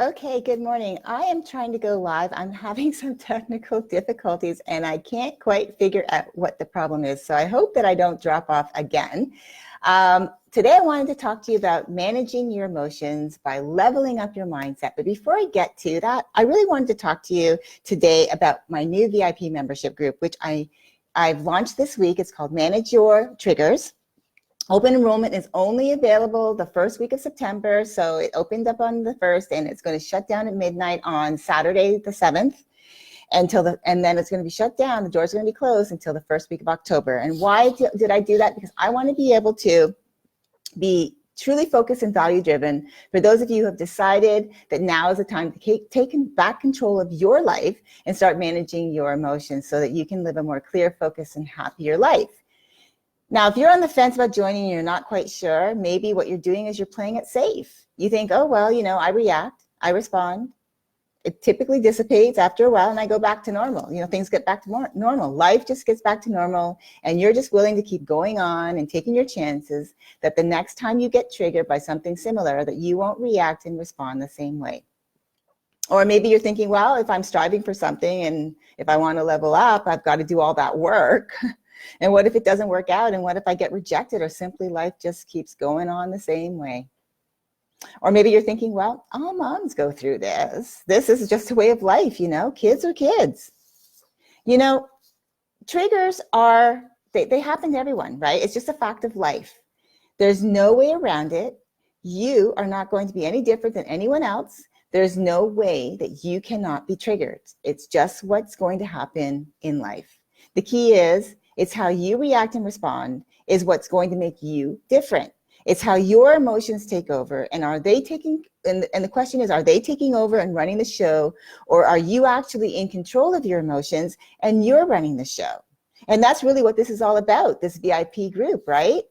Okay, good morning. I am trying to go live. I'm having some technical difficulties and I can't quite figure out what the problem is. So I hope that I don't drop off again. Today I wanted to talk to you about managing your emotions by leveling up your mindset. But before I get to that, I really wanted to talk to you today about my new VIP membership group, which I've launched this week. It's called Manage Your Triggers. Open enrollment is only available the first week of September, so it opened up on the 1st and it's going to shut down at midnight on Saturday the 7th and then it's going to be shut down. The doors are going to be closed until the first week of October. And why did I do that? Because I want to be able to be truly focused and value driven. For those of you who have decided that now is the time to take back control of your life and start managing your emotions so that you can live a more clear, focused, and happier life. Now, if you're on the fence about joining and you're not quite sure, maybe what you're doing is you're playing it safe. You think, oh, well, I react, I respond. It typically dissipates after a while and I go back to normal. Things get back to normal. Life just gets back to normal and you're just willing to keep going on and taking your chances that the next time you get triggered by something similar, that you won't react and respond the same way. Or maybe you're thinking, well, if I'm striving for something and if I want to level up, I've got to do all that work. And what if it doesn't work out? And what if I get rejected, or simply life just keeps going on the same way? Or maybe you're thinking, well, all moms go through this. This is just a way of life, kids are kids. Triggers they happen to everyone, right? It's just a fact of life. There's no way around it. You are not going to be any different than anyone else. There's no way that you cannot be triggered. It's just what's going to happen in life. The key is, it's how you react and respond is what's going to make you different. It's how your emotions take over, and are they taking, and the question is, are they taking over and running the show, or are you actually in control of your emotions and you're running the show? And that's really what this is all about, this VIP group, right?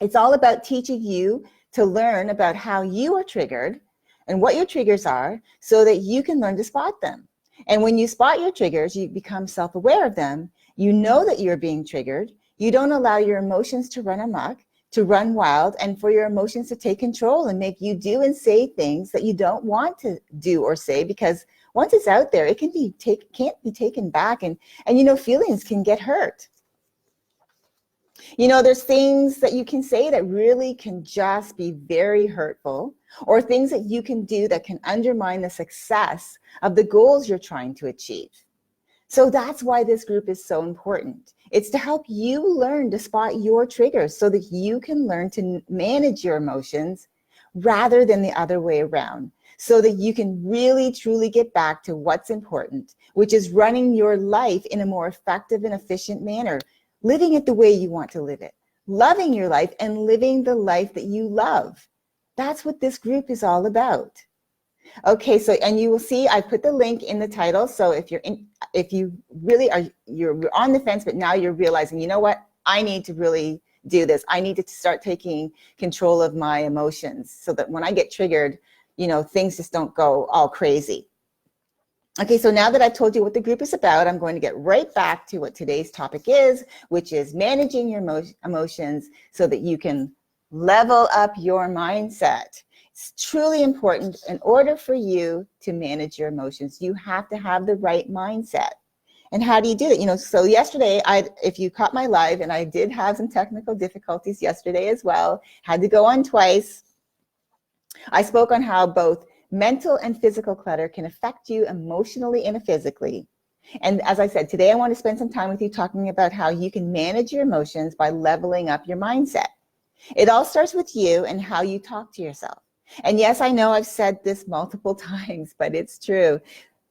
It's all about teaching you to learn about how you are triggered and what your triggers are so that you can learn to spot them. And when you spot your triggers, you become self-aware of them. You know that you're being triggered. You don't allow your emotions to run amok, to run wild, and for your emotions to take control and make you do and say things that you don't want to do or say, because once it's out there, it can't be taken back, and feelings can get hurt. There's things that you can say that really can just be very hurtful, or things that you can do that can undermine the success of the goals you're trying to achieve. So that's why this group is so important. It's to help you learn to spot your triggers so that you can learn to manage your emotions rather than the other way around, so that you can really truly get back to what's important, which is running your life in a more effective and efficient manner, living it the way you want to live it, loving your life and living the life that you love. That's what this group is all about. Okay, so, and you will see I put the link in the title. So if you really are, you're on the fence, but now you're realizing, you know what, I need to really do this. I need to start taking control of my emotions so that when I get triggered, things just don't go all crazy. Okay, so now that I've told you what the group is about, I'm going to get right back to what today's topic is, which is managing your emotions so that you can level up your mindset. It's truly important. In order for you to manage your emotions, you have to have the right mindset. And how do you do that? So yesterday, if you caught my live, and I did have some technical difficulties yesterday as well, had to go on twice. I spoke on how both mental and physical clutter can affect you emotionally and physically. And as I said, today I want to spend some time with you talking about how you can manage your emotions by leveling up your mindset. It all starts with you and how you talk to yourself. And yes, I know I've said this multiple times, but it's true.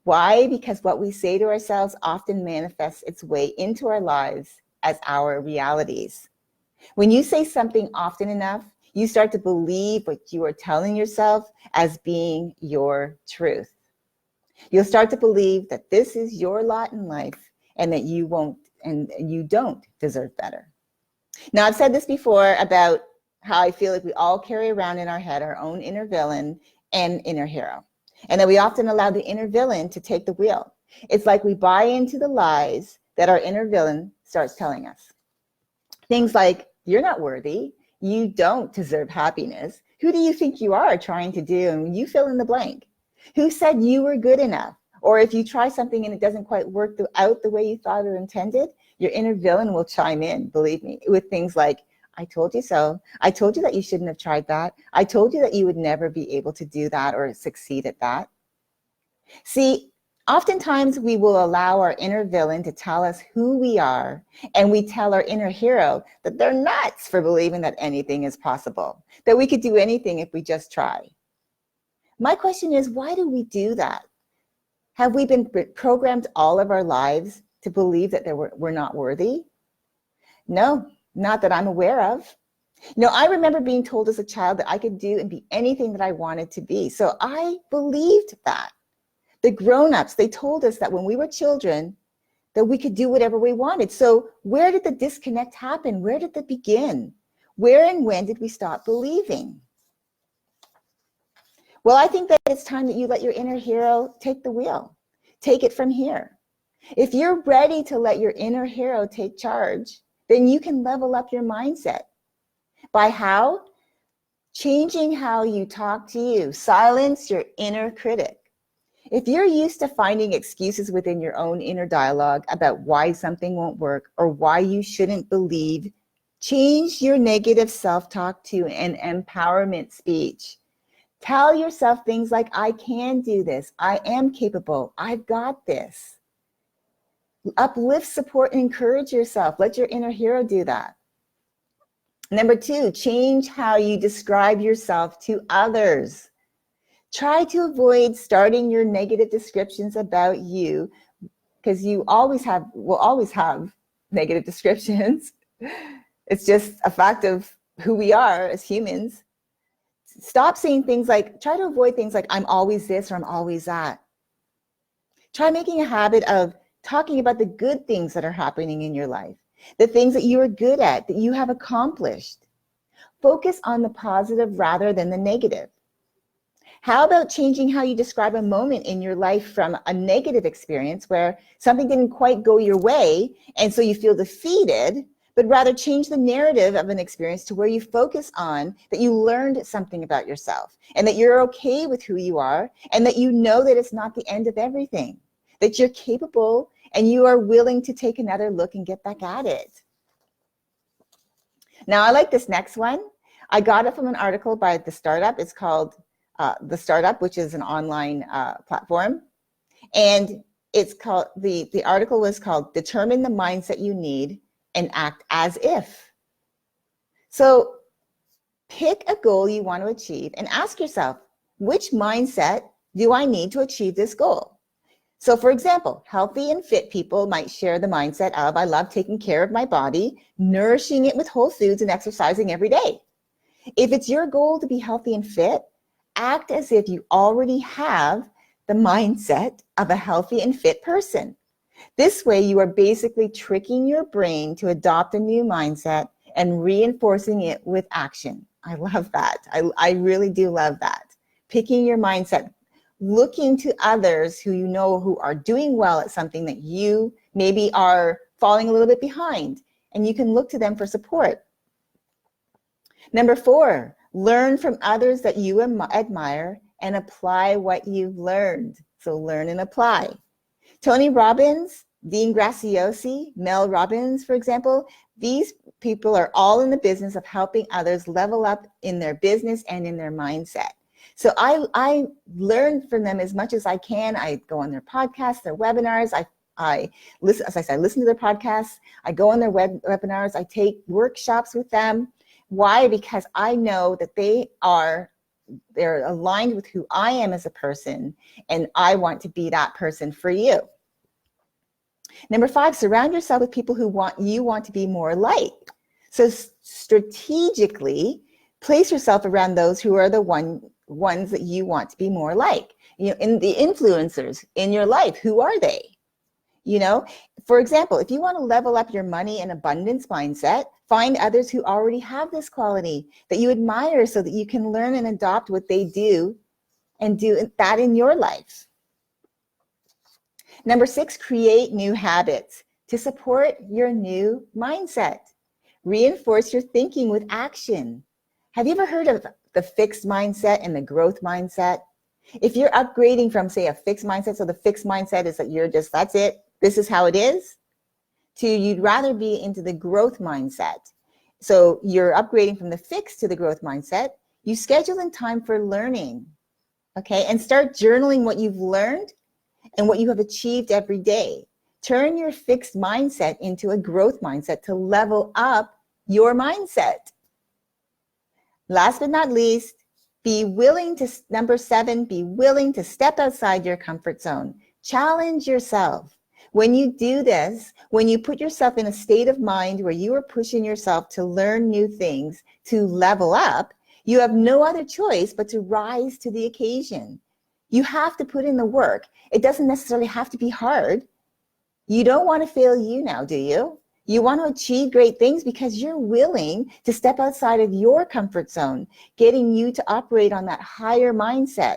Why? Because what we say to ourselves often manifests its way into our lives as our realities. When you say something often enough, you start to believe what you are telling yourself as being your truth. You'll start to believe that this is your lot in life and that you won't and you don't deserve better. Now, I've said this before about how I feel like we all carry around in our head our own inner villain and inner hero, and that we often allow the inner villain to take the wheel. It's like we buy into the lies that our inner villain starts telling us. Things like, you're not worthy, you don't deserve happiness, who do you think you are trying to do, and you fill in the blank. Who said you were good enough? Or if you try something and it doesn't quite work out the way you thought or intended, your inner villain will chime in, believe me, with things like, I told you so. I told you that you shouldn't have tried that. I told you that you would never be able to do that or succeed at that. See, oftentimes we will allow our inner villain to tell us who we are, and we tell our inner hero that they're nuts for believing that anything is possible, that we could do anything if we just try. My question is, why do we do that? Have we been programmed all of our lives to believe that we're not worthy? No, not that I'm aware of. I remember being told as a child that I could do and be anything that I wanted to be. So I believed that. The grown-ups, they told us that when we were children, that we could do whatever we wanted. So where did the disconnect happen? Where did it begin? Where and when did we stop believing? Well, I think that it's time that you let your inner hero take the wheel. Take it from here. If you're ready to let your inner hero take charge, then you can level up your mindset. By how? Changing how you talk to you. Silence your inner critic. If you're used to finding excuses within your own inner dialogue about why something won't work or why you shouldn't believe, change your negative self-talk to an empowerment speech. Tell yourself things like, I can do this. I am capable. I've got this. Uplift, support, and encourage yourself. Let your inner hero do that. Number 2, change how you describe yourself to others. Try to avoid starting your negative descriptions about you, because you will always have negative descriptions. It's just a fact of who we are as humans. Stop saying things like, try to avoid things like, I'm always this or I'm always that. Try making a habit of talking about the good things that are happening in your life, the things that you are good at, that you have accomplished. Focus on the positive rather than the negative. How about changing how you describe a moment in your life from a negative experience where something didn't quite go your way and so you feel defeated, but rather change the narrative of an experience to where you focus on that you learned something about yourself and that you're okay with who you are and that you know that it's not the end of everything, that you're capable and you are willing to take another look and get back at it. Now, I like this next one. I got it from an article by The Startup. It's called The Startup, which is an online platform. And it's called, the article was called Determine the Mindset You Need and Act as If. So pick a goal you want to achieve and ask yourself, which mindset do I need to achieve this goal? So for example, healthy and fit people might share the mindset of, I love taking care of my body, nourishing it with whole foods and exercising every day. If it's your goal to be healthy and fit, act as if you already have the mindset of a healthy and fit person. This way, you are basically tricking your brain to adopt a new mindset and reinforcing it with action. I love that. I really do love that. Picking your mindset, looking to others who you know who are doing well at something that you maybe are falling a little bit behind, and you can look to them for support. Number 4, learn from others that you admire and apply what you've learned. So learn and apply. Tony Robbins, Dean Graziosi, Mel Robbins, for example, these people are all in the business of helping others level up in their business and in their mindset. So I learn from them as much as I can. I go on their podcasts, their webinars. I listen, as I said, I listen to their podcasts. I go on their webinars. I take workshops with them. Why? Because I know that they're aligned with who I am as a person, and I want to be that person for you. Number 5, surround yourself with people who you want to be more like. So strategically place yourself around those who are the ones that you want to be more like. In the influencers in your life, who are they? For example, if you want to level up your money and abundance mindset, find others who already have this quality that you admire so that you can learn and adopt what they do and do that in your life. Number 6, create new habits to support your new mindset. Reinforce your thinking with action. Have you ever heard of the fixed mindset and the growth mindset? If you're upgrading from, say, a fixed mindset, so the fixed mindset is that you're just, that's it, this is how it is, to you'd rather be into the growth mindset. So you're upgrading from the fixed to the growth mindset. You schedule in time for learning, okay? And start journaling what you've learned and what you have achieved every day. Turn your fixed mindset into a growth mindset to level up your mindset. Last but not least, be willing to, number 7, be willing to step outside your comfort zone. Challenge yourself. When you do this, when you put yourself in a state of mind where you are pushing yourself to learn new things, to level up, you have no other choice but to rise to the occasion. You have to put in the work. It doesn't necessarily have to be hard. You don't want to fail you now, do you? You want to achieve great things because you're willing to step outside of your comfort zone, getting you to operate on that higher mindset.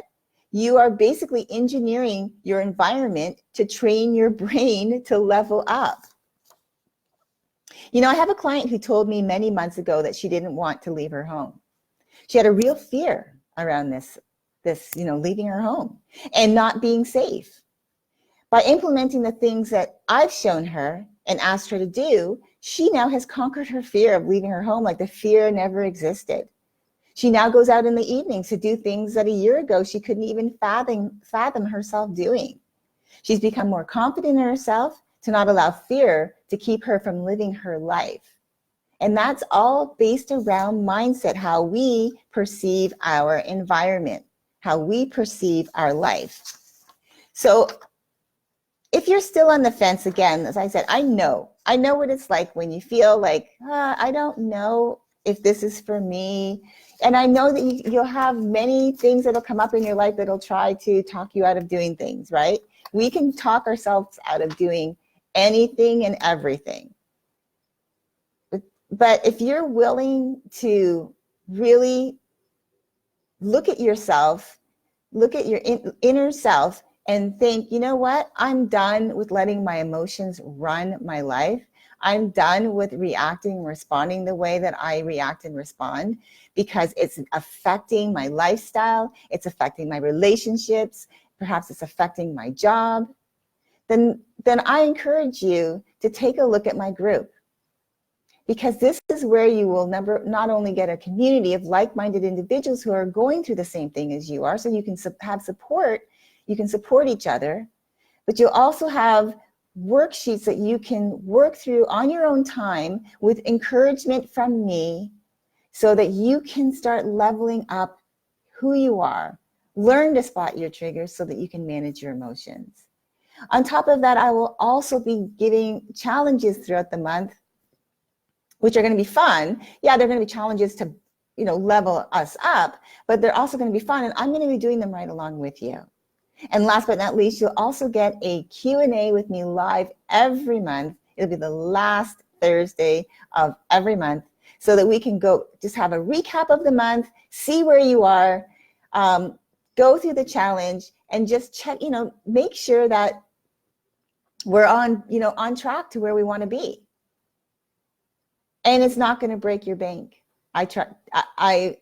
You are basically engineering your environment to train your brain to level up. You know, I have a client who told me many months ago that she didn't want to leave her home. She had a real fear around this, leaving her home and not being safe. By implementing the things that I've shown her and asked her to do, she now has conquered her fear of leaving her home like the fear never existed. She now goes out in the evenings to do things that a year ago she couldn't even fathom herself doing. She's become more confident in herself to not allow fear to keep her from living her life. And that's all based around mindset, how we perceive our environment, how we perceive our life. So if you're still on the fence, again, as I said, I know what it's like when you feel like, I don't know if this is for me. And I know that you'll have many things that'll come up in your life that'll try to talk you out of doing things, right? We can talk ourselves out of doing anything and everything. But if you're willing to really look at yourself, look at your inner self, and think, you know what? I'm done with letting my emotions run my life. I'm done with reacting and responding the way that I react and respond because it's affecting my lifestyle. It's affecting my relationships. Perhaps it's affecting my job. Then I encourage you to take a look at my group, because this is where you will not only get a community of like-minded individuals who are going through the same thing as you are, so you can have support. You can support each other, but you'll also have worksheets that you can work through on your own time with encouragement from me so that you can start leveling up who you are. Learn to spot your triggers so that you can manage your emotions. On top of that, I will also be giving challenges throughout the month, which are going to be fun. Yeah, they're going to be challenges to, level us up, but they're also going to be fun, and I'm going to be doing them right along with you. And last but not least, you'll also get a Q&A with me live every month. It'll be the last Thursday of every month so that we can go just have a recap of the month, see where you are, go through the challenge, and just check, make sure that we're on track to where we want to be. And it's not going to break your bank. I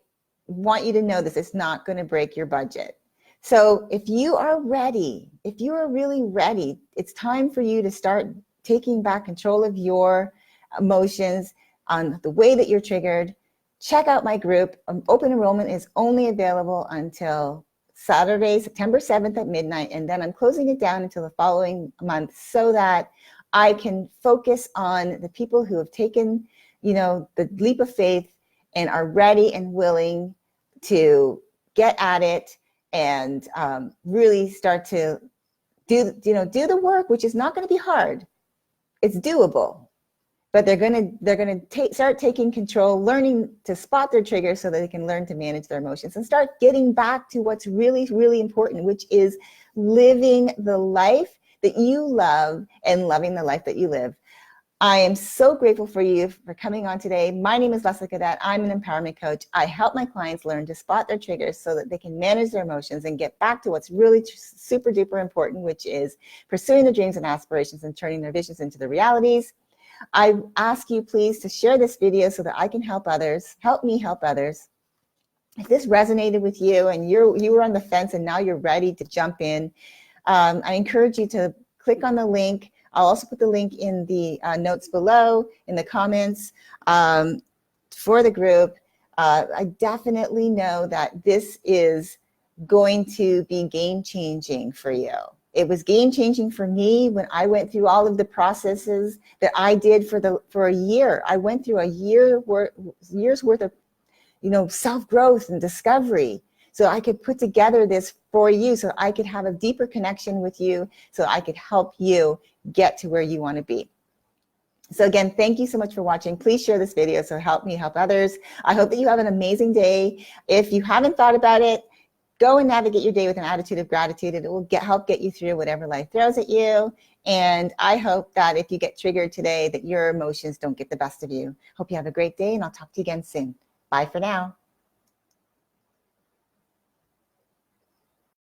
want you to know this. It's not going to break your budget. So if you are ready, if you are really ready, it's time for you to start taking back control of your emotions on the way that you're triggered. Check out my group. Open enrollment is only available until Saturday, September 7th at midnight, and then I'm closing it down until the following month so that I can focus on the people who have taken, the leap of faith and are ready and willing to get at it and really start to do the work, which is not going to be hard. It's doable, but they're going to start taking control, learning to spot their triggers so that they can learn to manage their emotions and start getting back to what's really, really important, which is living the life that you love and loving the life that you live. I am so grateful for you for coming on today. My name is Leslie Cadet. I'm an empowerment coach. I help my clients learn to spot their triggers so that they can manage their emotions and get back to what's really super duper important, which is pursuing their dreams and aspirations and turning their visions into their realities. I ask you please to share this video so that I can help others, help me help others. if this resonated with you and you were on the fence and now you're ready to jump in, I encourage you to click on the link. I'll also put the link in the notes below, in the comments for the group. I definitely know that this is going to be game-changing for you. It was game-changing for me when I went through all of the processes that I did for a year. I went through a year's worth of self-growth and discovery, so I could put together this for you, so I could have a deeper connection with you, so I could help you get to where you want to be. So again, thank you so much for watching. Please share this video so help me help others. I hope that you have an amazing day. If you haven't thought about it, go and navigate your day with an attitude of gratitude. It will help get you through whatever life throws at you. And I hope that if you get triggered today, that your emotions don't get the best of you. Hope you have a great day, and I'll talk to you again soon. Bye for now.